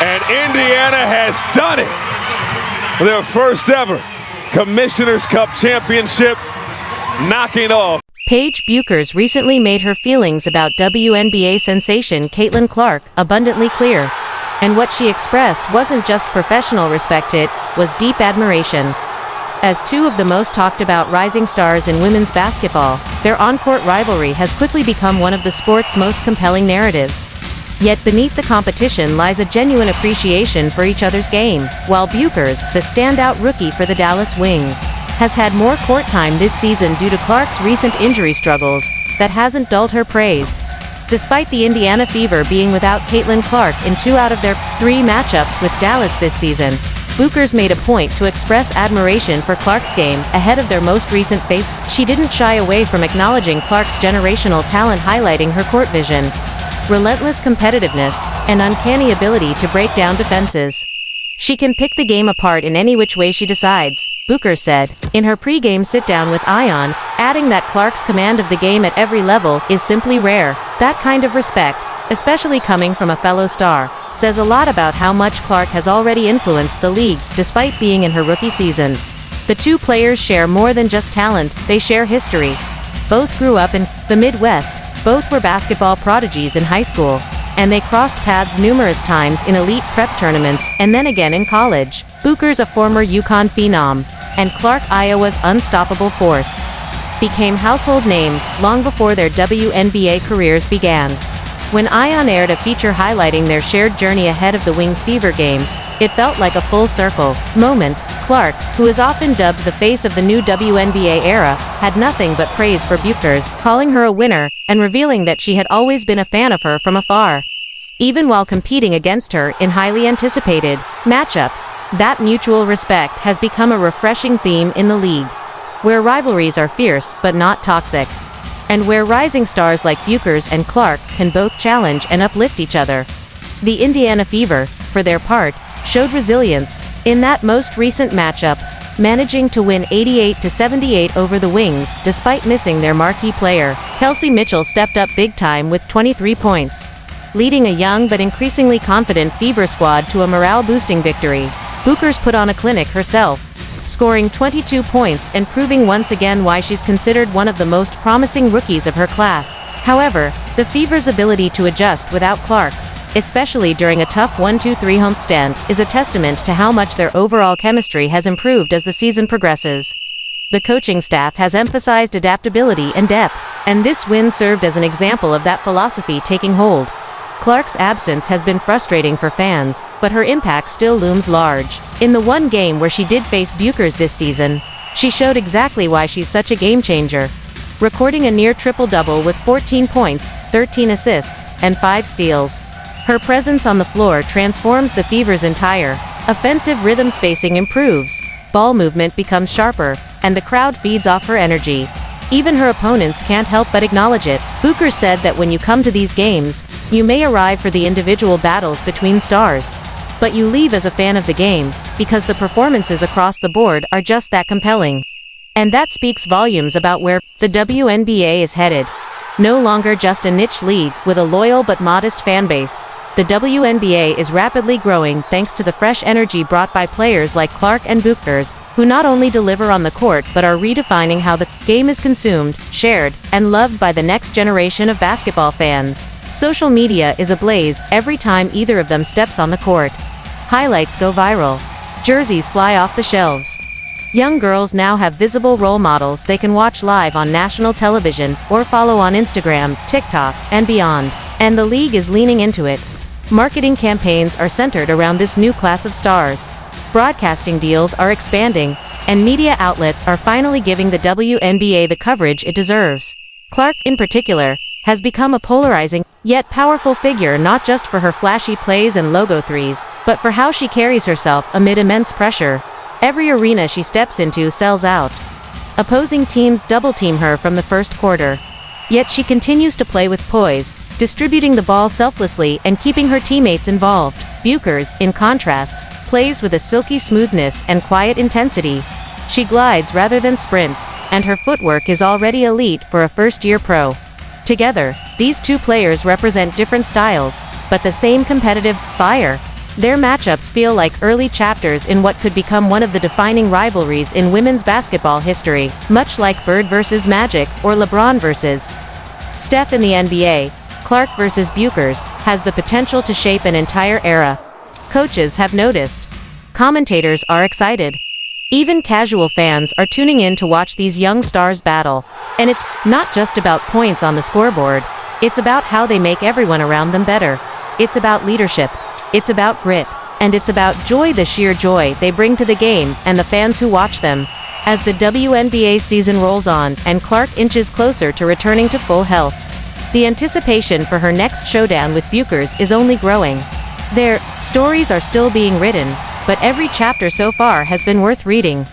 And Indiana has done it. Their first ever Commissioner's Cup championship, knocking off. Paige Bueckers recently made her feelings about WNBA sensation Caitlin Clark abundantly clear. And what she expressed wasn't just professional respect, it was deep admiration. As two of the most talked about rising stars in women's basketball, their on-court rivalry has quickly become one of the sport's most compelling narratives. Yet beneath the competition lies a genuine appreciation for each other's game, while Bueckers, the standout rookie for the Dallas Wings, has had more court time this season due to Clark's recent injury struggles, that hasn't dulled her praise. Despite the Indiana Fever being without Caitlin Clark in 2 out of their 3 matchups with Dallas this season, Bueckers made a point to express admiration for Clark's game ahead of their most recent face. She didn't shy away from acknowledging Clark's generational talent, highlighting her court vision, relentless competitiveness, and uncanny ability to break down defenses. She can pick the game apart in any which way she decides, Bueckers said, in her pre-game sit-down with Ion, adding that Clark's command of the game at every level is simply rare. That kind of respect, especially coming from a fellow star, says a lot about how much Clark has already influenced the league, despite being in her rookie season. The two players share more than just talent, they share history. Both grew up in the Midwest, both were basketball prodigies in high school, and they crossed paths numerous times in elite prep tournaments and then again in college. Bueckers, a former UConn phenom, and Clark, Iowa's unstoppable force, became household names long before their WNBA careers began. When Ion aired a feature highlighting their shared journey ahead of the Wings' Fever game, it felt like a full-circle moment. Clark, who is often dubbed the face of the new WNBA era, had nothing but praise for Bueckers, calling her a winner, and revealing that she had always been a fan of her from afar. Even while competing against her in highly anticipated matchups, that mutual respect has become a refreshing theme in the league, where rivalries are fierce but not toxic, and where rising stars like Bueckers and Clark can both challenge and uplift each other. The Indiana Fever, for their part, showed resilience in that most recent matchup, managing to win 88-78 over the Wings despite missing their marquee player. Kelsey Mitchell stepped up big time with 23 points, leading a young but increasingly confident Fever squad to a morale-boosting victory. Bueckers put on a clinic herself, scoring 22 points and proving once again why she's considered one of the most promising rookies of her class. However, the Fever's ability to adjust without Clark, especially during a tough 1-2-3 homestand, is a testament to how much their overall chemistry has improved as the season progresses. The coaching staff has emphasized adaptability and depth, and this win served as an example of that philosophy taking hold. Clark's absence has been frustrating for fans, but her impact still looms large. In the one game where she did face Bueckers this season, she showed exactly why she's such a game-changer, recording a near triple-double with 14 points, 13 assists, and 5 steals. Her presence on the floor transforms the Fever's entire offensive rhythm. Spacing improves, ball movement becomes sharper, and the crowd feeds off her energy. Even her opponents can't help but acknowledge it. Bueckers said that when you come to these games, you may arrive for the individual battles between stars, but you leave as a fan of the game, because the performances across the board are just that compelling. And that speaks volumes about where the WNBA is headed. No longer just a niche league with a loyal but modest fan base, the WNBA is rapidly growing thanks to the fresh energy brought by players like Clark and Bueckers, who not only deliver on the court but are redefining how the game is consumed, shared, and loved by the next generation of basketball fans. Social media is ablaze every time either of them steps on the court. Highlights go viral. Jerseys fly off the shelves. Young girls now have visible role models they can watch live on national television or follow on Instagram, TikTok, and beyond. And the league is leaning into it. Marketing campaigns are centered around this new class of stars. Broadcasting deals are expanding, and media outlets are finally giving the WNBA the coverage it deserves. Clark, in particular, has become a polarizing, yet powerful figure, not just for her flashy plays and logo threes, but for how she carries herself amid immense pressure. Every arena she steps into sells out. Opposing teams double-team her from the first quarter. Yet she continues to play with poise, distributing the ball selflessly and keeping her teammates involved. Bueckers, in contrast, plays with a silky smoothness and quiet intensity. She glides rather than sprints, and her footwork is already elite for a first-year pro. Together, these two players represent different styles, but the same competitive fire. Their matchups feel like early chapters in what could become one of the defining rivalries in women's basketball history, much like Bird vs. Magic or LeBron vs. Steph in the NBA. Clark vs. Bueckers has the potential to shape an entire era. Coaches have noticed. Commentators are excited. Even casual fans are tuning in to watch these young stars battle. And it's not just about points on the scoreboard. It's about how they make everyone around them better. It's about leadership. It's about grit. And it's about joy, the sheer joy they bring to the game and the fans who watch them. As the WNBA season rolls on and Clark inches closer to returning to full health, the anticipation for her next showdown with Bueckers is only growing. Their stories are still being written, but every chapter so far has been worth reading.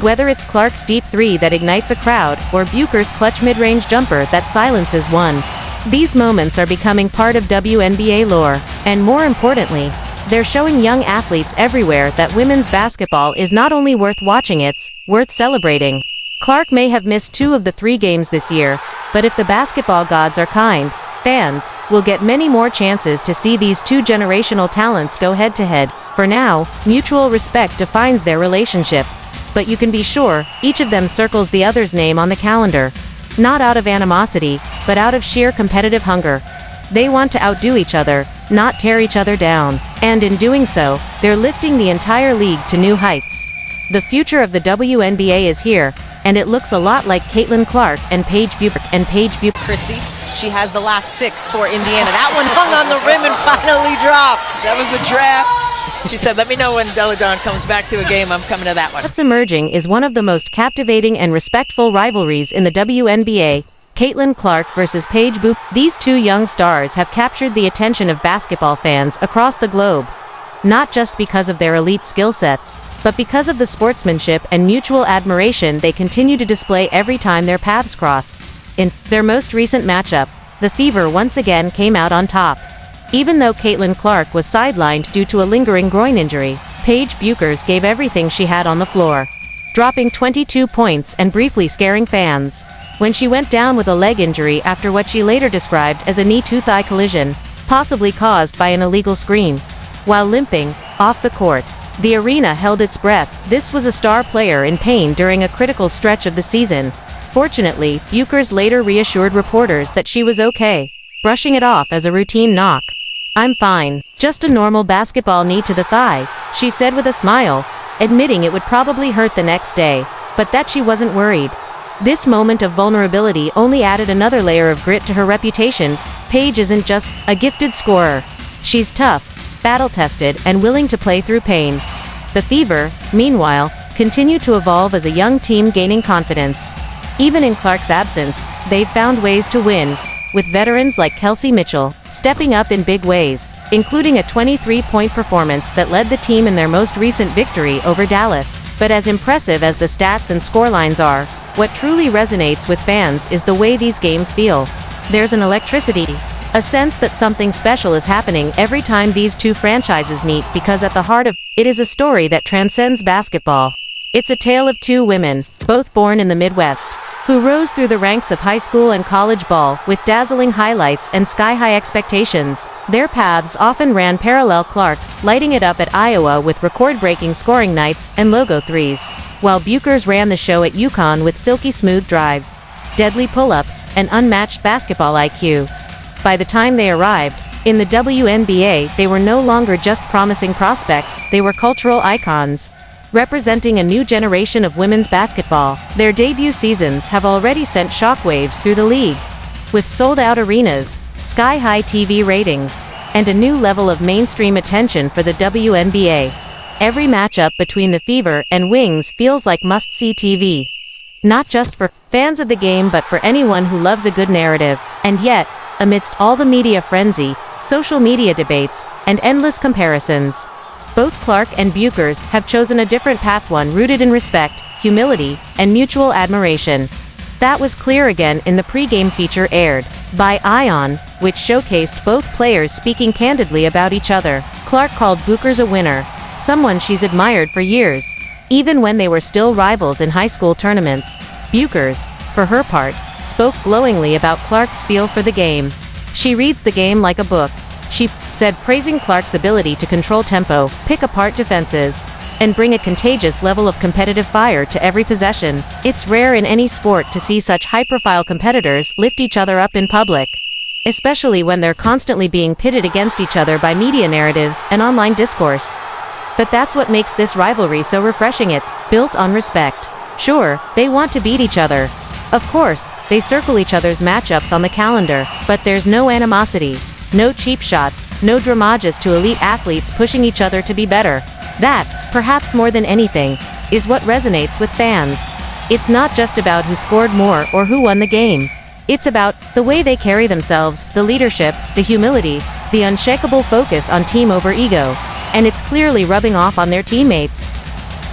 Whether it's Clark's deep three that ignites a crowd or Bueckers' clutch mid-range jumper that silences one, these moments are becoming part of WNBA lore, and more importantly, they're showing young athletes everywhere that women's basketball is not only worth watching, it's worth celebrating. Clark may have missed 2 of the 3 games this year, but if the basketball gods are kind, fans will get many more chances to see these 2 generational talents go head-to-head. For now, mutual respect defines their relationship. But you can be sure, each of them circles the other's name on the calendar. Not out of animosity, but out of sheer competitive hunger. They want to outdo each other, not tear each other down. And in doing so, they're lifting the entire league to new heights. The future of the WNBA is here, and it looks a lot like Caitlin Clark and Paige Bueckers. Christie, she has the last 6 for Indiana. That one hung on the rim and finally dropped. That was the draft. She said, let me know when Deladon comes back to a game. I'm coming to that one. What's emerging is one of the most captivating and respectful rivalries in the WNBA, Caitlin Clark versus Paige Bueckers. These 2 young stars have captured the attention of basketball fans across the globe. Not just because of their elite skill sets, but because of the sportsmanship and mutual admiration they continue to display every time their paths cross. In their most recent matchup, the Fever once again came out on top. Even though Caitlin Clark was sidelined due to a lingering groin injury, Paige Bueckers gave everything she had on the floor, dropping 22 points and briefly scaring fans. When she went down with a leg injury after what she later described as a knee-to-thigh collision, possibly caused by an illegal screen. While limping off the court, the arena held its breath. This was a star player in pain during a critical stretch of the season. Fortunately, Bueckers later reassured reporters that she was okay, brushing it off as a routine knock. "I'm fine, just a normal basketball knee to the thigh," she said with a smile, admitting it would probably hurt the next day, but that she wasn't worried. This moment of vulnerability only added another layer of grit to her reputation. Paige isn't just a gifted scorer. She's tough, battle-tested, and willing to play through pain. The Fever, meanwhile, continue to evolve as a young team gaining confidence. Even in Clark's absence, they've found ways to win, with veterans like Kelsey Mitchell stepping up in big ways, including a 23-point performance that led the team in their most recent victory over Dallas. But as impressive as the stats and scorelines are, what truly resonates with fans is the way these games feel. There's an electricity, a sense that something special is happening every time these 2 franchises meet, because at the heart of it is a story that transcends basketball. It's a tale of 2 women, both born in the Midwest, who rose through the ranks of high school and college ball with dazzling highlights and sky-high expectations. Their paths often ran parallel, Clark lighting it up at Iowa with record-breaking scoring nights and logo threes, while Bueckers ran the show at UConn with silky smooth drives, deadly pull-ups, and unmatched basketball IQ. By the time they arrived in the WNBA, they were no longer just promising prospects, they were cultural icons, representing a new generation of women's basketball. Their debut seasons have already sent shockwaves through the league, with sold-out arenas, sky-high TV ratings, and a new level of mainstream attention for the WNBA. Every matchup between the Fever and Wings feels like must-see TV. Not just for fans of the game, but for anyone who loves a good narrative. And yet, amidst all the media frenzy, social media debates, and endless comparisons, both Clark and Bueckers have chosen a different path, one rooted in respect, humility, and mutual admiration. That was clear again in the pre-game feature aired by ION, which showcased both players speaking candidly about each other. Clark called Bueckers a winner, someone she's admired for years, even when they were still rivals in high school tournaments. Bueckers, for her part, spoke glowingly about Clark's feel for the game. "She reads the game like a book. She said, praising Clark's ability to control tempo, pick apart defenses, and bring a contagious level of competitive fire to every possession. It's rare in any sport to see such high-profile competitors lift each other up in public, especially when they're constantly being pitted against each other by media narratives and online discourse. But that's what makes this rivalry so refreshing. It's built on respect. Sure, they want to beat each other. Of course, they circle each other's matchups on the calendar, but there's no animosity, no cheap shots, no dramages to elite athletes pushing each other to be better. That, perhaps more than anything, is what resonates with fans. It's not just about who scored more or who won the game. It's about the way they carry themselves, the leadership, the humility, the unshakable focus on team over ego. And it's clearly rubbing off on their teammates.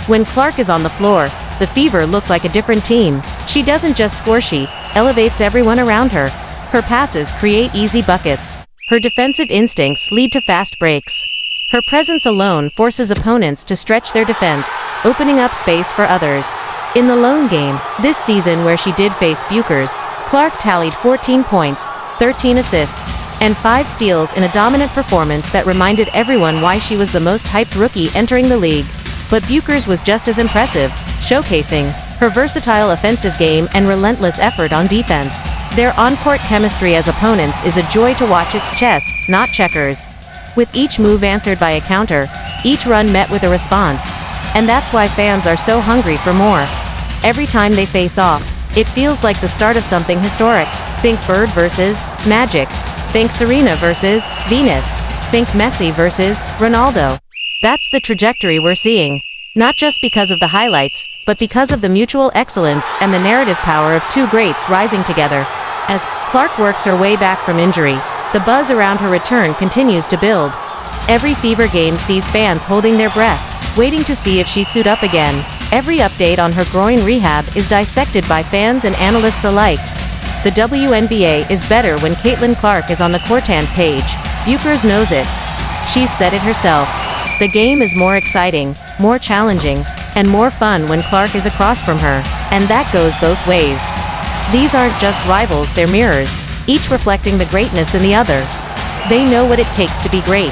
When Clark is on the floor, the Fever look like a different team. She doesn't just score, she elevates everyone around her. Her passes create easy buckets. Her defensive instincts lead to fast breaks. Her presence alone forces opponents to stretch their defense, opening up space for others. In the lone game, this season where she did face Bueckers, Clark tallied 14 points, 13 assists, and 5 steals in a dominant performance that reminded everyone why she was the most hyped rookie entering the league. But Bueckers was just as impressive, showcasing her versatile offensive game and relentless effort on defense. Their on-court chemistry as opponents is a joy to watch. It's chess, not checkers. With each move answered by a counter, each run met with a response. And that's why fans are so hungry for more. Every time they face off, it feels like the start of something historic. Think Bird versus Magic. Think Serena versus Venus. Think Messi versus Ronaldo. That's the trajectory we're seeing. Not just because of the highlights, but because of the mutual excellence and the narrative power of two greats rising together. As Clark works her way back from injury, the buzz around her return continues to build. Every Fever game sees fans holding their breath, waiting to see if she suit up again. Every update on her groin rehab is dissected by fans and analysts alike. The WNBA is better when Caitlin Clark is on the court, and Paige Bueckers knows it. She's said it herself. The game is more exciting, more challenging, and more fun when Clark is across from her, and that goes both ways. These aren't just rivals, they're mirrors, each reflecting the greatness in the other. They know what it takes to be great.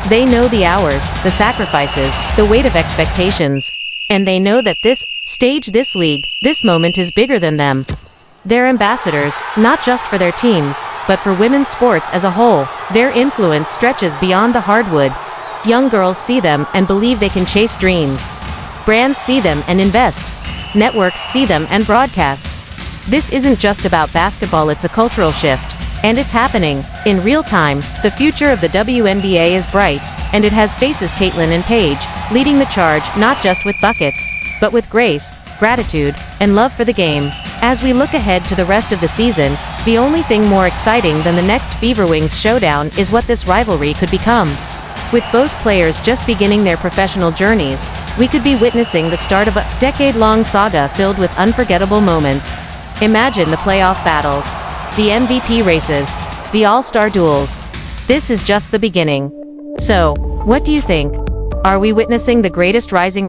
They know the hours, the sacrifices, the weight of expectations. And they know that this stage, this league, this moment is bigger than them. They're ambassadors, not just for their teams, but for women's sports as a whole. Their influence stretches beyond the hardwood. Young girls see them and believe they can chase dreams. Brands see them and invest. Networks see them and broadcast. This isn't just about basketball, it's a cultural shift. And it's happening, in real time. The future of the WNBA is bright, and it has faces Caitlin and Paige, leading the charge not just with buckets, but with grace, gratitude, and love for the game. As we look ahead to the rest of the season, the only thing more exciting than the next Fever Wings showdown is what this rivalry could become. With both players just beginning their professional journeys, we could be witnessing the start of a decade-long saga filled with unforgettable moments. Imagine the playoff battles, the MVP races, the all-star duels. This is just the beginning. So, what do you think? Are we witnessing the greatest rising